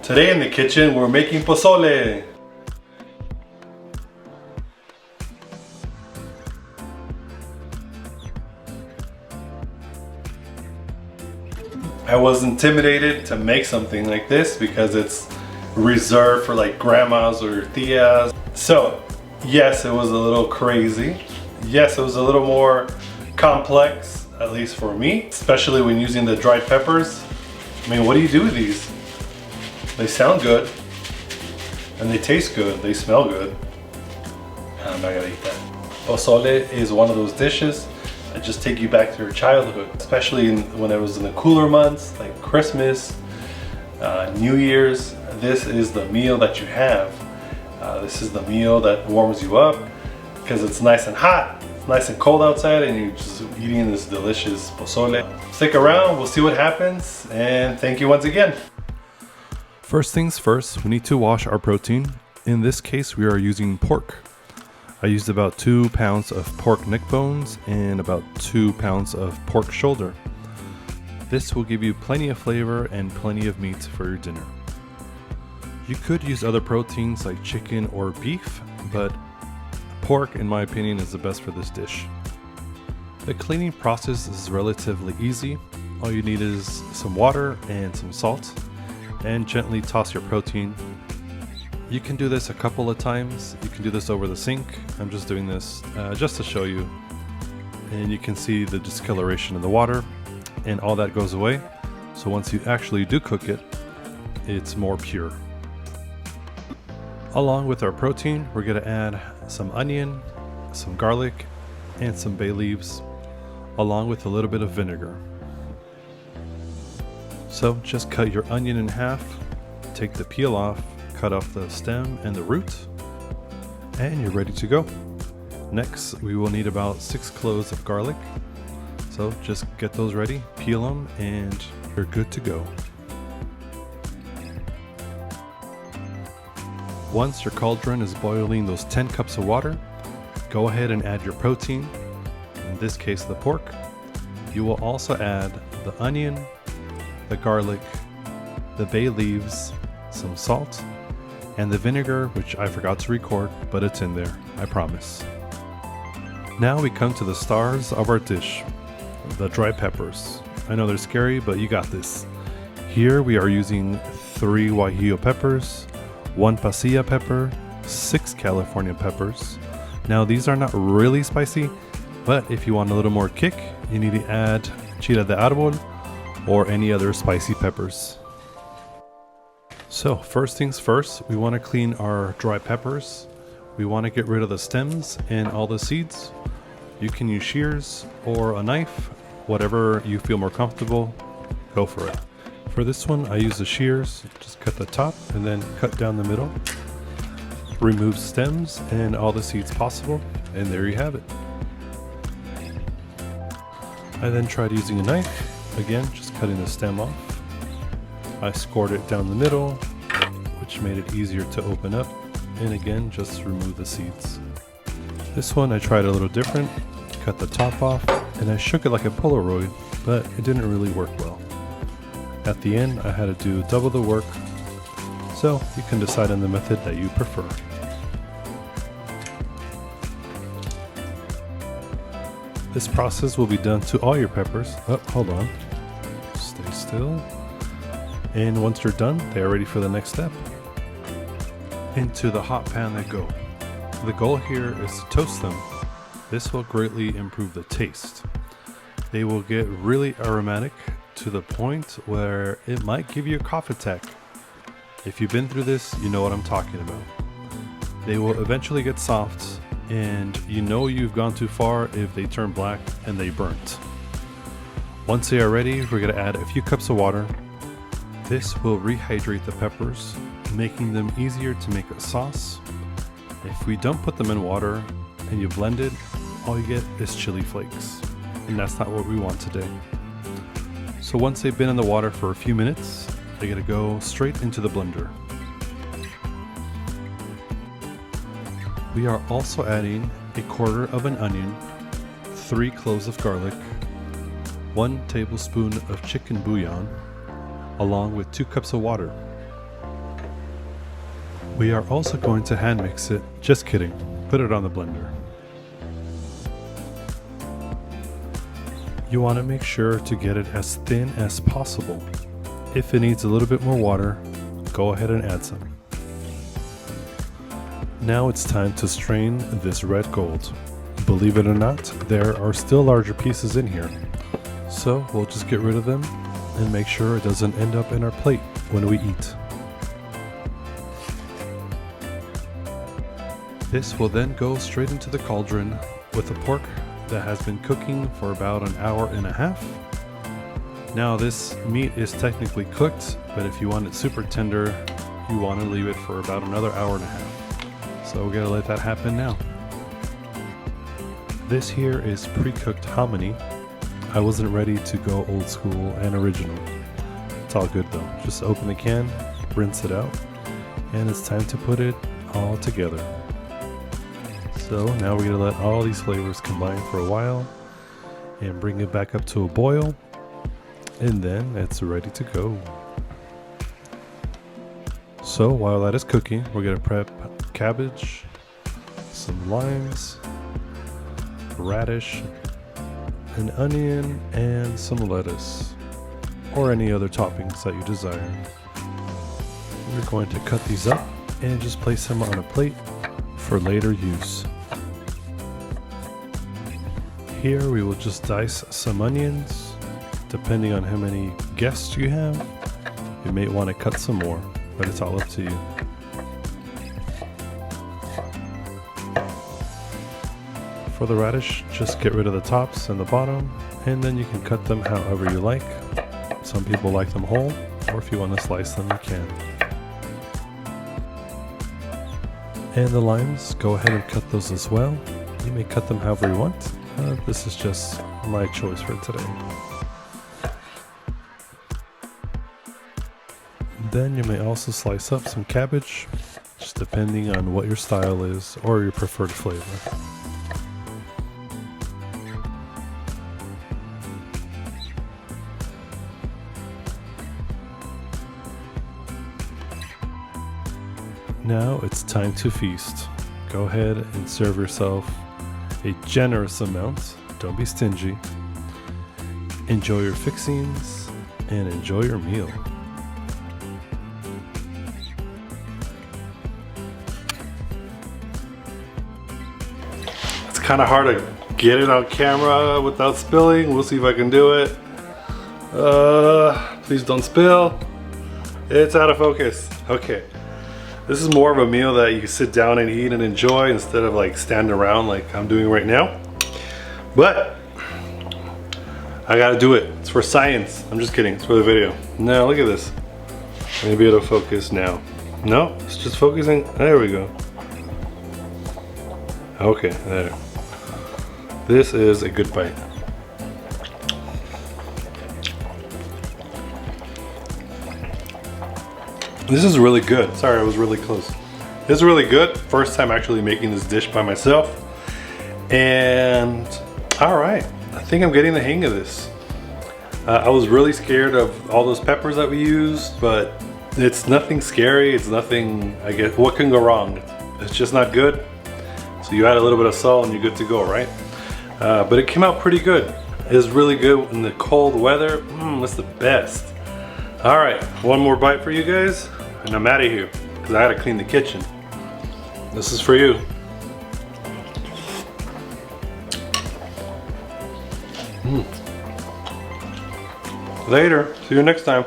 Today in the kitchen, we're making pozole. I was intimidated to make something like this because it's reserved for like grandmas or tias. So yes, it was a little crazy. Yes, it was a little more complex, at least for me, especially when using the dried peppers. I mean, what do you do with these? They sound good and they taste good, they smell good. I'm not gonna eat that. Pozole is one of those dishes that just take you back to your childhood, especially when it was in the cooler months like Christmas, New Year's. This is the meal that you have. This is the meal that warms you up because it's nice and hot, it's nice and cold outside, and you're just eating this delicious pozole. Stick around, we'll see what happens, and thank you once again. First things first, we need to wash our protein. In this case, we are using pork. I used about 2 pounds of pork neck bones and about 2 pounds of pork shoulder. This will give you plenty of flavor and plenty of meat for your dinner. You could use other proteins like chicken or beef, but pork, in my opinion, is the best for this dish. The cleaning process is relatively easy. All you need is some water and some salt, and gently toss your protein. You can do this a couple of times. You can do this over the sink. I'm just doing this just to show you. And you can see the discoloration in the water, and all that goes away. So once you actually do cook it, it's more pure. Along with our protein, we're gonna add some onion, some garlic, and some bay leaves, along with a little bit of vinegar. So just cut your onion in half, take the peel off, cut off the stem and the root, and you're ready to go. Next, we will need about 6 cloves of garlic. So just get those ready, peel them, and you're good to go. Once your cauldron is boiling those 10 cups of water, go ahead and add your protein, in this case the pork. You will also add the onion, the garlic, the bay leaves, some salt, and the vinegar, which I forgot to record, but it's in there, I promise. Now we come to the stars of our dish, the dry peppers. I know they're scary, but you got this. Here we are using 3 Guajillo peppers, 1 Pasilla pepper, 6 California peppers. Now these are not really spicy, but if you want a little more kick, you need to add Chile de arbol or any other spicy peppers. So first things first, we want to clean our dry peppers. We want to get rid of the stems and all the seeds. You can use shears or a knife, whatever you feel more comfortable, go for it. For this one, I use the shears, just cut the top and then cut down the middle. Remove stems and all the seeds possible, and there you have it. I then tried using a knife. Again, just cutting the stem off. I scored it down the middle, which made it easier to open up. And again, just remove the seeds. This one I tried a little different. Cut the top off, and I shook it like a Polaroid, but it didn't really work well. At the end, I had to do double the work, so you can decide on the method that you prefer. This process will be done to all your peppers. Oh, hold on. Stay still. And once you're done, they are ready for the next step. Into the hot pan they go. The goal here is to toast them. This will greatly improve the taste. They will get really aromatic to the point where it might give you a cough attack. If you've been through this, you know what I'm talking about. They will eventually get soft, and you know you've gone too far if they turn black and they burnt. Once they are ready, we're going to add a few cups of water. This will rehydrate the peppers, making them easier to make a sauce. If we don't put them in water and you blend it, all you get is chili flakes, and that's not what we want today. So once they've been in the water for a few minutes, they're going to go straight into the blender. We are also adding 1/4 of an onion, 3 cloves of garlic, 1 tablespoon of chicken bouillon, along with 2 cups of water. We are also going to hand mix it. Just kidding. Put it on the blender. You want to make sure to get it as thin as possible. If it needs a little bit more water, go ahead and add some. Now it's time to strain this red gold. Believe it or not, there are still larger pieces in here. So we'll just get rid of them and make sure it doesn't end up in our plate when we eat. This will then go straight into the cauldron with the pork that has been cooking for about an hour and a half. Now this meat is technically cooked, but if you want it super tender, you want to leave it for about another hour and a half. So we're gonna let that happen now. This here is pre-cooked hominy. I wasn't ready to go old school and original. It's all good though. Just open the can, rinse it out, and it's time to put it all together. So now we're gonna let all these flavors combine for a while and bring it back up to a boil, and then it's ready to go. So while that is cooking, we're gonna prep cabbage, some limes, radish, an onion, and some lettuce, or any other toppings that you desire. We're going to cut these up and just place them on a plate for later use. Here we will just dice some onions. Depending on how many guests you have, you may want to cut some more, but it's all up to you. For the radish, just get rid of the tops and the bottom, and then you can cut them however you like. Some people like them whole, or if you want to slice them, you can. And the limes, go ahead and cut those as well. You may cut them however you want. This is just my choice for today. Then you may also slice up some cabbage, just depending on what your style is or your preferred flavor. Now it's time to feast. Go ahead and serve yourself a generous amount. Don't be stingy. Enjoy your fixings and enjoy your meal. It's kind of hard to get it on camera without spilling. We'll see if I can do it. Please don't spill. It's out of focus. Okay. This is more of a meal that you can sit down and eat and enjoy instead of like stand around like I'm doing right now. But I gotta do it. It's for science. I'm just kidding. It's for the video. Now look at this. Maybe it'll focus now. No, it's just focusing. There we go. Okay, there. This is a good bite. This is really good. Sorry, I was really close. This is really good. First time actually making this dish by myself. And all right, I think I'm getting the hang of this. I was really scared of all those peppers that we used, but it's nothing scary. It's nothing, I guess, what can go wrong? It's just not good. So you add a little bit of salt and you're good to go, right? But it came out pretty good. It's really good in the cold weather. It's the best. All right, one more bite for you guys, and I'm out of here because I gotta clean the kitchen. This is for you. Later, see you next time.